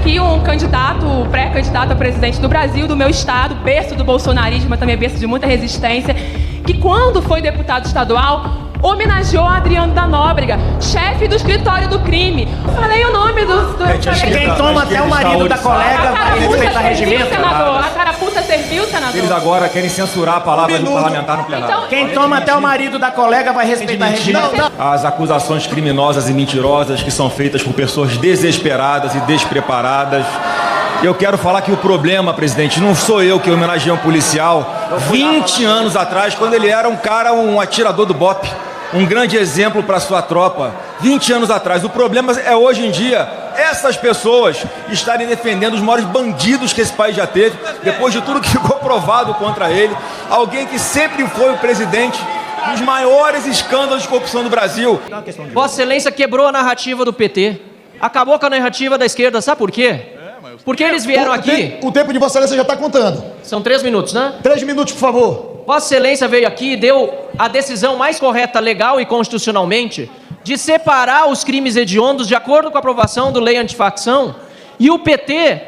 aqui um candidato, pré-candidato a presidente do Brasil, do meu estado, berço do bolsonarismo, mas também berço de muita resistência, que quando foi deputado estadual, homenageou Adriano da Nóbrega, chefe do escritório do crime. Falei o nome do quem toma até o marido da colega vai respeitar regimento. Senador. A carapuça serviu, senador. Eles agora querem censurar a palavra do parlamentar no plenário. Então, Quem toma até o marido da colega vai respeitar regimento. As acusações criminosas e mentirosas que são feitas por pessoas desesperadas e despreparadas. Eu quero falar que o problema, presidente, não sou eu que homenageei um policial 20 anos atrás, quando ele era um atirador do BOPE. Um grande exemplo para sua tropa, 20 anos atrás. O problema é hoje em dia, essas pessoas estarem defendendo os maiores bandidos que esse país já teve, depois de tudo que ficou provado contra ele. Alguém que sempre foi o presidente dos maiores escândalos de corrupção do Brasil. Vossa Excelência quebrou a narrativa do PT, acabou com a narrativa da esquerda, sabe por quê? Porque eles vieram aqui... O tempo de Vossa Excelência já está contando. São 3 minutos, né? 3 minutos, por favor. Vossa Excelência veio aqui e deu a decisão mais correta legal e constitucionalmente de separar os crimes hediondos de acordo com a aprovação do Lei Antifacção, e o PT,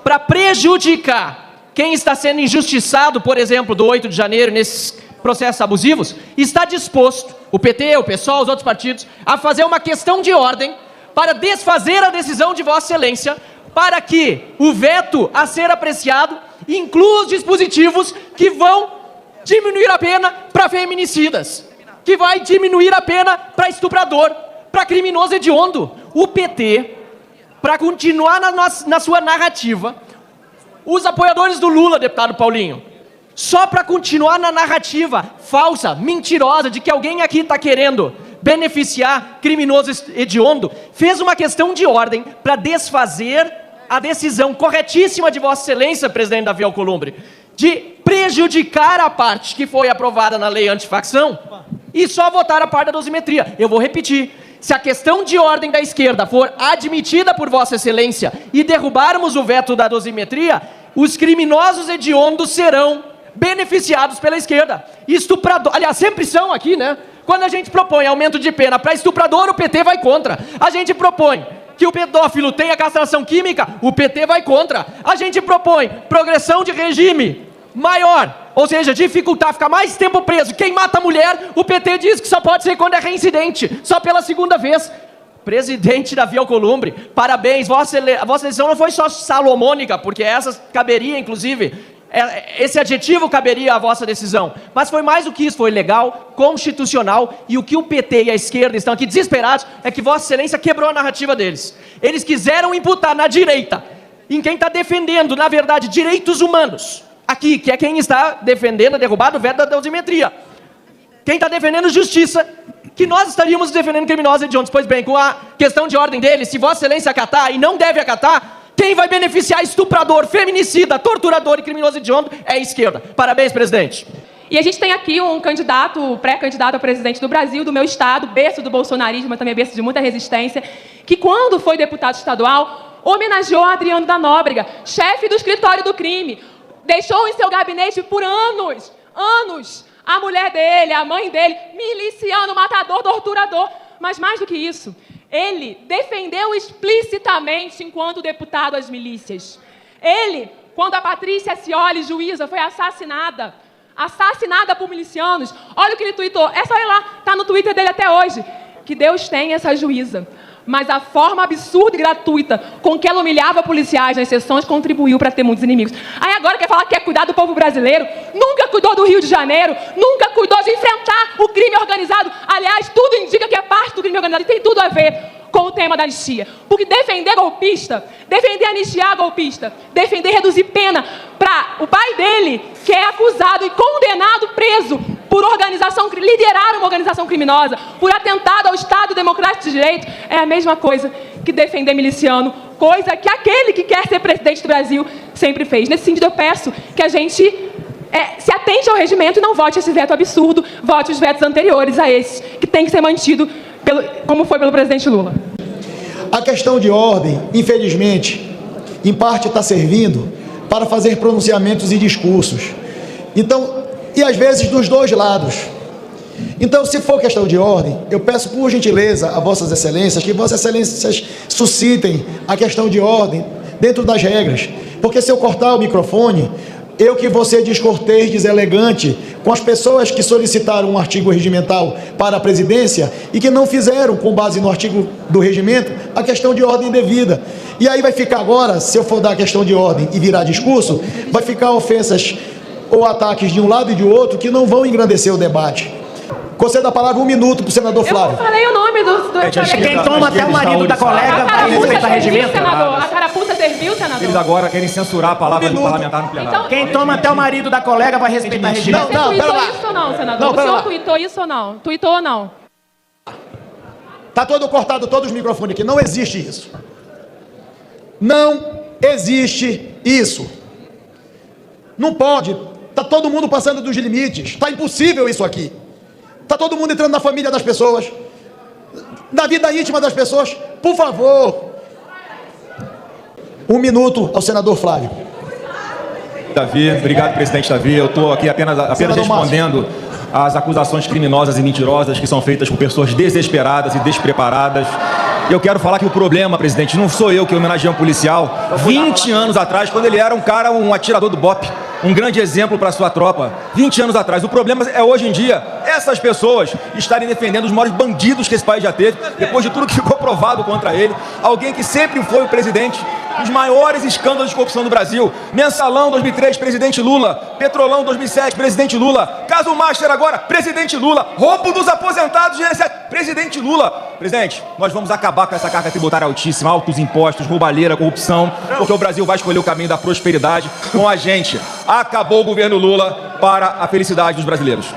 para prejudicar quem está sendo injustiçado, por exemplo, do 8 de janeiro, nesses processos abusivos, está disposto, o PT, o PSOL, os outros partidos, a fazer uma questão de ordem para desfazer a decisão de Vossa Excelência, para que o veto a ser apreciado inclua os dispositivos que vão diminuir a pena para feminicidas, que vai diminuir a pena para estuprador, para criminoso hediondo. O PT, para continuar na sua narrativa, os apoiadores do Lula, deputado Paulinho, só para continuar na narrativa falsa, mentirosa, de que alguém aqui está querendo beneficiar criminoso hediondo, fez uma questão de ordem para desfazer a decisão corretíssima de Vossa Excelência, presidente Davi Alcolumbre, de prejudicar a parte que foi aprovada na lei antifacção e só votar a parte da dosimetria. Eu vou repetir, se a questão de ordem da esquerda for admitida por Vossa Excelência e derrubarmos o veto da dosimetria, os criminosos hediondos serão beneficiados pela esquerda. Estuprador, aliás, sempre são aqui, né? Quando a gente propõe aumento de pena para estuprador, o PT vai contra. A gente propõe que o pedófilo tenha castração química, o PT vai contra. A gente propõe progressão de regime maior, ou seja, dificultar, ficar mais tempo preso. Quem mata a mulher, o PT diz que só pode ser quando é reincidente, só pela segunda vez. Presidente Davi Alcolumbre, parabéns, vossa decisão não foi só salomônica, porque essa caberia, inclusive, esse adjetivo caberia à vossa decisão, mas foi mais do que isso, foi legal, constitucional, e o que o PT e a esquerda estão aqui desesperados é que Vossa Excelência quebrou a narrativa deles. Eles quiseram imputar na direita, em quem está defendendo, na verdade, direitos humanos, aqui, que é quem está defendendo a derrubada do veto da dosimetria, quem está defendendo justiça, que nós estaríamos defendendo criminosos hediondos. Pois bem, com a questão de ordem deles, se Vossa Excelência acatar, e não deve acatar, quem vai beneficiar estuprador, feminicida, torturador e criminoso hediondo é a esquerda. Parabéns, presidente. E a gente tem aqui um candidato, pré-candidato a presidente do Brasil, do meu estado, berço do bolsonarismo, mas também berço de muita resistência, que quando foi deputado estadual, homenageou Adriano da Nóbrega, chefe do escritório do crime. Deixou em seu gabinete por anos, a mulher dele, a mãe dele, miliciano, matador, torturador. Mas mais do que isso, ele defendeu explicitamente, enquanto deputado, as milícias. Ele, quando a Patrícia Scioli, juíza, foi assassinada por milicianos, olha o que ele tweetou, é só ir lá, está no Twitter dele até hoje, que Deus tem essa juíza. Mas a forma absurda e gratuita com que ela humilhava policiais nas sessões contribuiu para ter muitos inimigos. Aí agora quer falar que quer cuidar do povo brasileiro, nunca cuidou do Rio de Janeiro, nunca cuidou de enfrentar o crime organizado. Aliás, tudo indica que é parte do crime organizado e tem tudo a ver com o tema da anistia. Porque defender golpista, defender anistiar golpista, defender reduzir pena para o pai dele, que é acusado e condenado, preso por liderar uma organização criminosa, por atentado ao Estado Democrático de Direito, é a mesma coisa que defender miliciano, coisa que aquele que quer ser presidente do Brasil sempre fez. Nesse sentido, eu peço que a gente se atente ao regimento e não vote esse veto absurdo, vote os vetos anteriores a esse, que tem que ser mantido, como foi pelo presidente Lula. A questão de ordem, infelizmente, em parte está servindo para fazer pronunciamentos e discursos. Então, e às vezes dos dois lados. Então, se for questão de ordem, eu peço por gentileza a vossas excelências que vossas excelências suscitem a questão de ordem dentro das regras, porque se eu cortar o microfone, eu que vou ser descortês, deselegante com as pessoas que solicitaram um artigo regimental para a presidência e que não fizeram, com base no artigo do regimento, a questão de ordem devida. E aí vai ficar agora, se eu for dar a questão de ordem e virar discurso, vai ficar ofensas ou ataques de um lado e de outro que não vão engrandecer o debate. Concedo a palavra 1 minuto para o senador Flávio. Eu falei o nome do Quem toma até o marido da colega vai respeitar regimento. Senador. A carapuça serviu, senador. Eles agora querem censurar a palavra do parlamentar no plenário. Então, Quem toma até o marido da colega vai respeitar regimento. Você tweetou isso ou não, senador? O senhor tweetou isso ou não? Tweetou ou não? Está todo cortado, todos os microfones aqui. Não existe isso. Não existe isso. Não pode. Está todo mundo passando dos limites. Está impossível isso aqui. Está todo mundo entrando na família das pessoas, na vida íntima das pessoas. Por favor. 1 minuto ao senador Flávio. Davi, obrigado, presidente Davi. Eu estou aqui apenas respondendo às acusações criminosas e mentirosas que são feitas por pessoas desesperadas e despreparadas. Eu quero falar que o problema, presidente, não sou eu que homenageei um policial 20 anos atrás, quando ele era um atirador do BOPE, um grande exemplo para a sua tropa, 20 anos atrás. O problema é hoje em dia, essas pessoas estarem defendendo os maiores bandidos que esse país já teve, depois de tudo que ficou provado contra ele, alguém que sempre foi o presidente dos maiores escândalos de corrupção do Brasil. Mensalão 2003, presidente Lula. Petrolão 2007, presidente Lula. Caso Master agora, presidente Lula. Roubo dos aposentados, presidente Lula. Presidente, nós vamos acabar com essa carga tributária altíssima, altos impostos, roubalheira, corrupção, porque o Brasil vai escolher o caminho da prosperidade com a gente. Acabou o governo Lula para a felicidade dos brasileiros.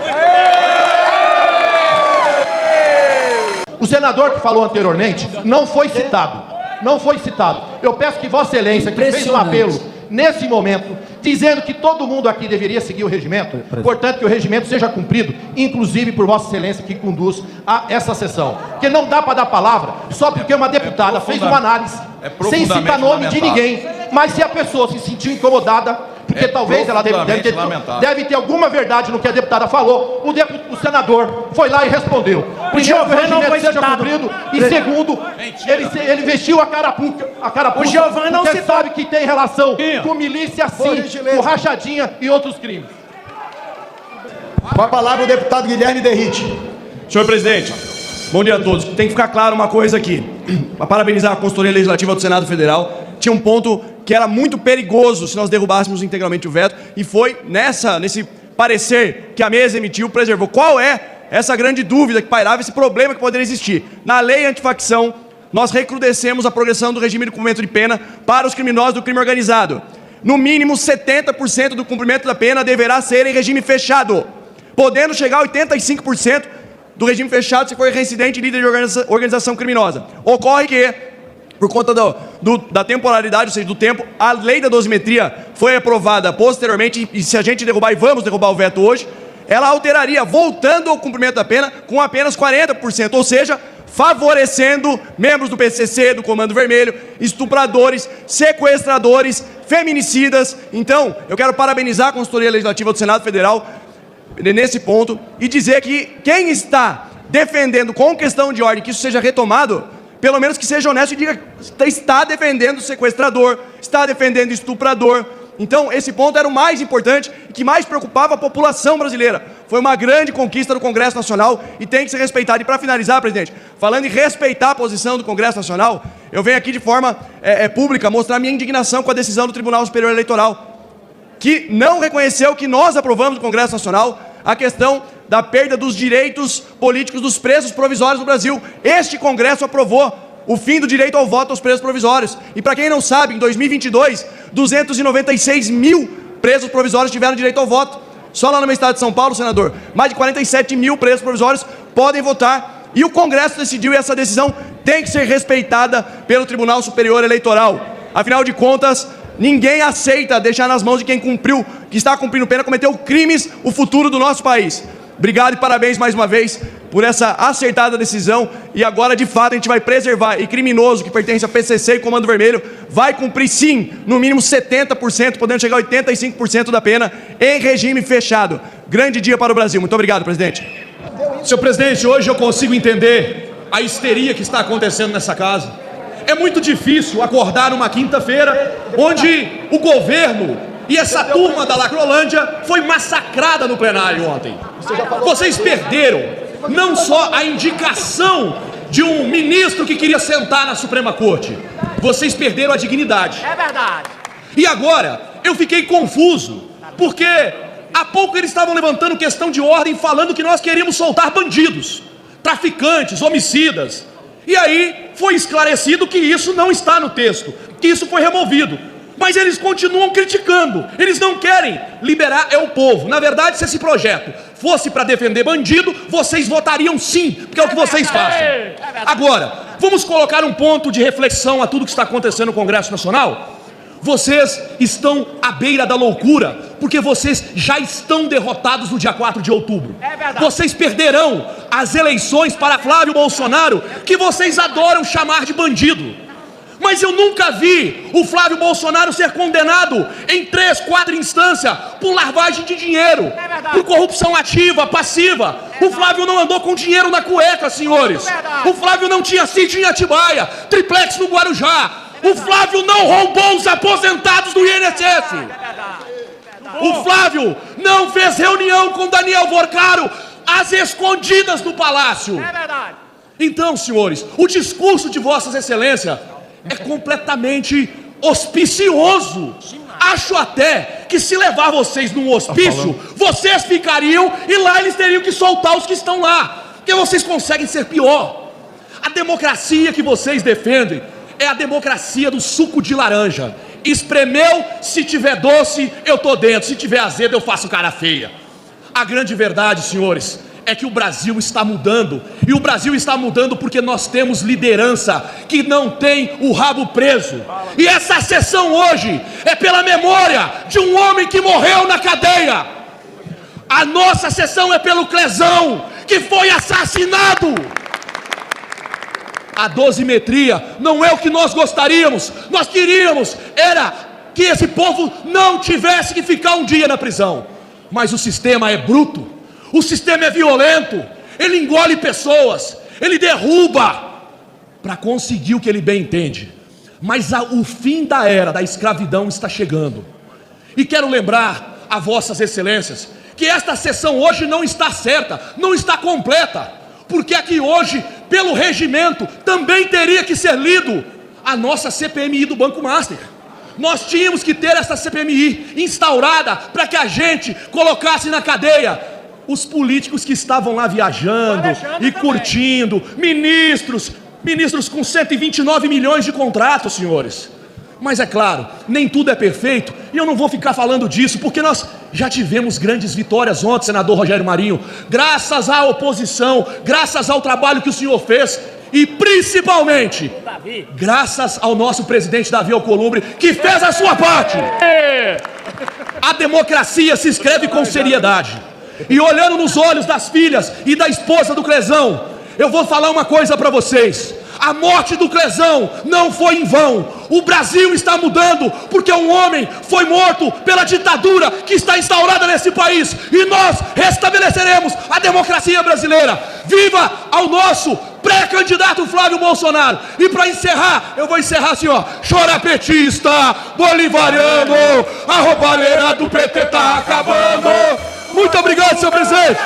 O senador que falou anteriormente não foi citado. Não foi citado. Eu peço que Vossa Excelência, que fez um apelo nesse momento, dizendo que todo mundo aqui deveria seguir o regimento, portanto que o regimento seja cumprido, inclusive por Vossa Excelência que conduz a essa sessão. Porque não dá para dar palavra só porque uma deputada fez uma análise sem citar nome de ninguém, mas se a pessoa se sentiu incomodada, porque talvez ela deve ter alguma verdade no que a deputada falou, o senador foi lá e respondeu. Primeiro, que o regimento seja cumprido, e segundo, ele vestiu a carapuça, porque sabe que tem relação com milícia, sim, com rachadinha e outros crimes. Com a palavra o deputado Guilherme Derrite. Senhor presidente, bom dia a todos. Tem que ficar claro uma coisa aqui. Para parabenizar a consultoria legislativa do Senado Federal, tinha um ponto que era muito perigoso se nós derrubássemos integralmente o veto, e foi nesse parecer que a mesa emitiu, preservou. Qual é essa grande dúvida que pairava, esse problema que poderia existir? Na lei antifacção, nós recrudescemos a progressão do regime de cumprimento de pena para os criminosos do crime organizado. No mínimo 70% do cumprimento da pena deverá ser em regime fechado, podendo chegar a 85% do regime fechado se for reincidente e líder de organização criminosa. Ocorre que, por conta da temporalidade, ou seja, do tempo, a lei da dosimetria foi aprovada posteriormente, e se a gente derrubar, e vamos derrubar o veto hoje, ela alteraria, voltando ao cumprimento da pena, com apenas 40%, ou seja, favorecendo membros do PCC, do Comando Vermelho, estupradores, sequestradores, feminicidas. Então, eu quero parabenizar a consultoria legislativa do Senado Federal nesse ponto e dizer que quem está defendendo com questão de ordem que isso seja retomado, pelo menos que seja honesto e diga que está defendendo o sequestrador, está defendendo o estuprador. Então, esse ponto era o mais importante e que mais preocupava a população brasileira. Foi uma grande conquista do Congresso Nacional e tem que ser respeitado. E para finalizar, presidente, falando em respeitar a posição do Congresso Nacional, eu venho aqui de forma pública mostrar minha indignação com a decisão do Tribunal Superior Eleitoral, que não reconheceu que nós aprovamos no Congresso Nacional a questão da perda dos direitos políticos dos presos provisórios no Brasil. Este Congresso aprovou o fim do direito ao voto aos presos provisórios. E para quem não sabe, em 2022, 296 mil presos provisórios tiveram direito ao voto. Só lá no meu estado de São Paulo, senador, mais de 47 mil presos provisórios podem votar. E o Congresso decidiu, e essa decisão tem que ser respeitada pelo Tribunal Superior Eleitoral. Afinal de contas, ninguém aceita deixar nas mãos de quem que está cumprindo pena, cometeu crimes, o futuro do nosso país. Obrigado e parabéns mais uma vez por essa acertada decisão. E agora, de fato, a gente vai preservar. E criminoso que pertence a PCC e Comando Vermelho vai cumprir, sim, no mínimo 70%, podendo chegar a 85% da pena em regime fechado. Grande dia para o Brasil. Muito obrigado, presidente. Senhor presidente, hoje eu consigo entender a histeria que está acontecendo nessa casa. É muito difícil acordar numa quinta-feira onde o governo e essa turma da Lacrolândia foi massacrada no plenário ontem. Vocês perderam não só a indicação de um ministro que queria sentar na Suprema Corte, vocês perderam a dignidade. É verdade. E agora, eu fiquei confuso, porque há pouco eles estavam levantando questão de ordem, falando que nós queríamos soltar bandidos, traficantes, homicidas. E aí foi esclarecido que isso não está no texto, que isso foi removido. Mas eles continuam criticando, eles não querem liberar o povo. Na verdade, se esse projeto fosse para defender bandido, vocês votariam sim, porque é o que vocês fazem. Agora, vamos colocar um ponto de reflexão a tudo que está acontecendo no Congresso Nacional? Vocês estão à beira da loucura, porque vocês já estão derrotados no dia 4 de outubro. Vocês perderão as eleições para Flávio Bolsonaro, que vocês adoram chamar de bandido. Mas eu nunca vi o Flávio Bolsonaro ser condenado em 3, 4 instâncias por lavagem de dinheiro, por corrupção ativa, passiva. O Flávio não andou com dinheiro na cueca, senhores. O Flávio não tinha sítio em Atibaia, triplex no Guarujá. O Flávio não roubou os aposentados do INSS. O Flávio não fez reunião com Daniel Vorcaro às escondidas do palácio. Então, senhores, o discurso de Vossas Excelências é completamente auspicioso. Acho até que se levar vocês num hospício, vocês ficariam e lá eles teriam que soltar os que estão lá, porque vocês conseguem ser pior. A democracia que vocês defendem é a democracia do suco de laranja. Espremeu, se tiver doce, eu tô dentro. Se tiver azedo, eu faço cara feia. A grande verdade, senhores, é que o Brasil está mudando. E o Brasil está mudando porque nós temos liderança que não tem o rabo preso. E essa sessão hoje é pela memória de um homem que morreu na cadeia. A nossa sessão é pelo Clezão, que foi assassinado. A dosimetria não é o que nós gostaríamos. Nós queríamos era que esse povo não tivesse que ficar um dia na prisão. Mas o sistema é bruto, o sistema é violento, ele engole pessoas, ele derruba para conseguir o que ele bem entende. Mas o fim da era da escravidão está chegando. E quero lembrar a Vossas Excelências que esta sessão hoje não está certa, não está completa, porque aqui hoje, pelo regimento, também teria que ser lido a nossa CPMI do Banco Master. Nós tínhamos que ter essa CPMI instaurada para que a gente colocasse na cadeia os políticos que estavam lá viajando e curtindo, ministros com 129 milhões de contratos, senhores. Mas é claro, nem tudo é perfeito, e eu não vou ficar falando disso, porque nós já tivemos grandes vitórias ontem, senador Rogério Marinho, graças à oposição, graças ao trabalho que o senhor fez, e principalmente, graças ao nosso presidente Davi Alcolumbre, que fez a sua parte. A democracia se escreve com seriedade, e olhando nos olhos das filhas e da esposa do Clezão, eu vou falar uma coisa para vocês. A morte do Clezão não foi em vão. O Brasil está mudando porque um homem foi morto pela ditadura que está instaurada nesse país. E nós restabeleceremos a democracia brasileira. Viva ao nosso pré-candidato Flávio Bolsonaro. E para encerrar, eu vou encerrar assim, ó. Chora petista, bolivariano, a roubalheira do PT tá acabando. Muito obrigado, senhor presidente.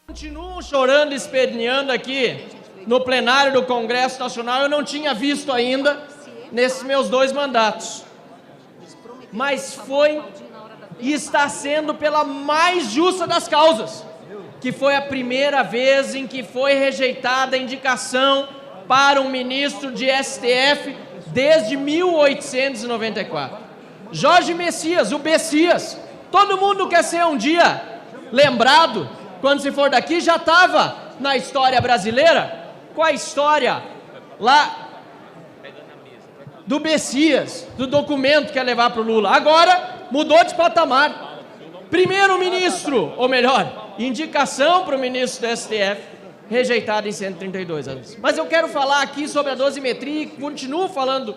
Continuam chorando e esperneando aqui no plenário do Congresso Nacional. Eu não tinha visto ainda nesses meus 2 mandatos. Mas foi e está sendo pela mais justa das causas, que foi a primeira vez em que foi rejeitada a indicação para um ministro de STF desde 1894. Jorge Messias, o Bessias. Todo mundo quer ser um dia lembrado, quando se for daqui, já estava na história brasileira, com a história lá do Bessias, do documento que ia levar para o Lula. Agora, mudou de patamar. Primeiro-ministro, ou melhor, indicação para o ministro do STF, rejeitado em 132 anos. Mas eu quero falar aqui sobre a dosimetria e continuo falando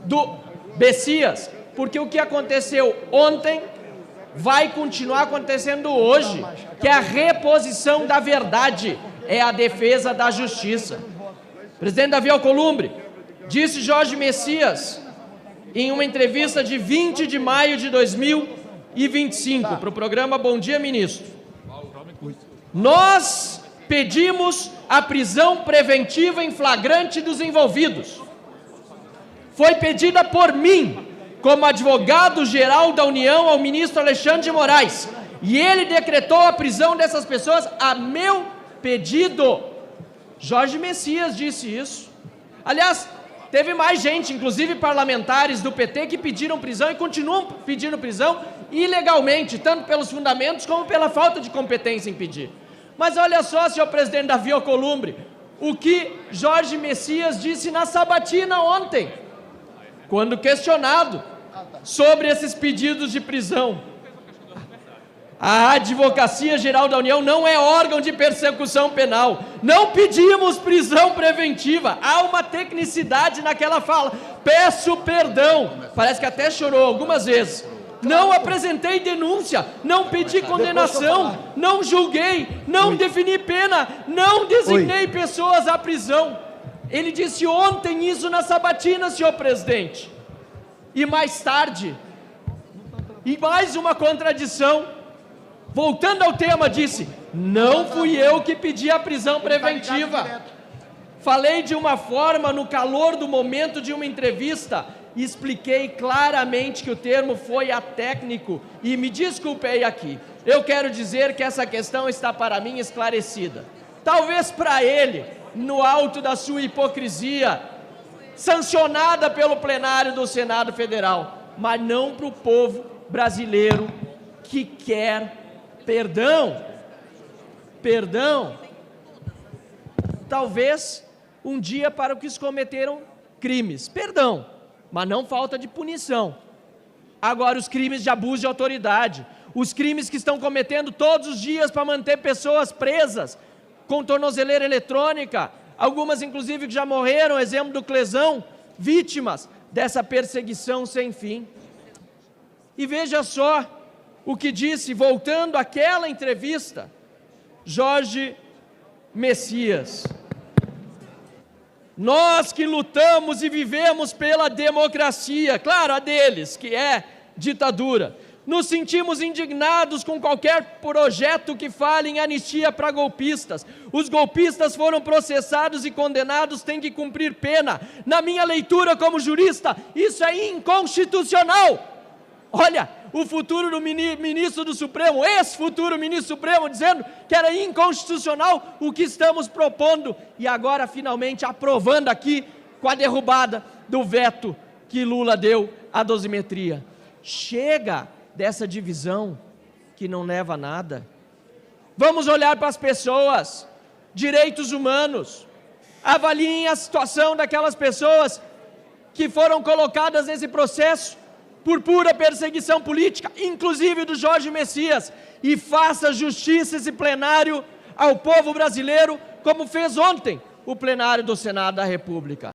do Bessias, porque o que aconteceu ontem vai continuar acontecendo hoje, que é a reposição da verdade, é a defesa da justiça. Presidente Davi Alcolumbre, disse Jorge Messias, em uma entrevista de 20 de maio de 2025, para o programa Bom Dia, Ministro. Nós pedimos a prisão preventiva em flagrante dos envolvidos. Foi pedida por mim, como advogado-geral da União, ao ministro Alexandre de Moraes. E ele decretou a prisão dessas pessoas a meu pedido. Jorge Messias disse isso. Aliás, teve mais gente, inclusive parlamentares do PT, que pediram prisão e continuam pedindo prisão ilegalmente, tanto pelos fundamentos como pela falta de competência em pedir. Mas olha só, senhor presidente Davi Alcolumbre, o que Jorge Messias disse na sabatina ontem, quando questionado sobre esses pedidos de prisão. A Advocacia Geral da União não é órgão de persecução penal. Não pedimos prisão preventiva. Há uma tecnicidade naquela fala. Peço perdão. Parece que até chorou algumas vezes. Não apresentei denúncia, não pedi condenação, não julguei, não defini pena, não designei pessoas à prisão. Ele disse ontem isso na sabatina, senhor presidente. E mais tarde, e mais uma contradição, voltando ao tema, disse, não fui eu que pedi a prisão preventiva. Falei de uma forma, no calor do momento de uma entrevista, e expliquei claramente que o termo foi atécnico, e me desculpei aqui. Eu quero dizer que essa questão está para mim esclarecida. Talvez para ele, no alto da sua hipocrisia, sancionada pelo plenário do Senado Federal, mas não para o povo brasileiro que quer perdão. Perdão. Talvez um dia para os que cometeram crimes. Perdão, mas não falta de punição. Agora, os crimes de abuso de autoridade, os crimes que estão cometendo todos os dias para manter pessoas presas, com tornozeleira eletrônica, algumas inclusive que já morreram, exemplo do Clesão, vítimas dessa perseguição sem fim. E veja só o que disse, voltando àquela entrevista, Jorge Messias. Nós que lutamos e vivemos pela democracia, claro, a deles, que é ditadura, nos sentimos indignados com qualquer projeto que fale em anistia para golpistas. Os golpistas foram processados e condenados, têm que cumprir pena. Na minha leitura como jurista, isso é inconstitucional. Olha, o futuro do ministro do Supremo, ex-futuro ministro do Supremo, dizendo que era inconstitucional o que estamos propondo e agora finalmente aprovando aqui com a derrubada do veto que Lula deu à dosimetria. Chega dessa divisão que não leva a nada. Vamos olhar para as pessoas, direitos humanos, avaliem a situação daquelas pessoas que foram colocadas nesse processo por pura perseguição política, inclusive do Jorge Messias, e faça justiça esse plenário ao povo brasileiro, como fez ontem o plenário do Senado da República.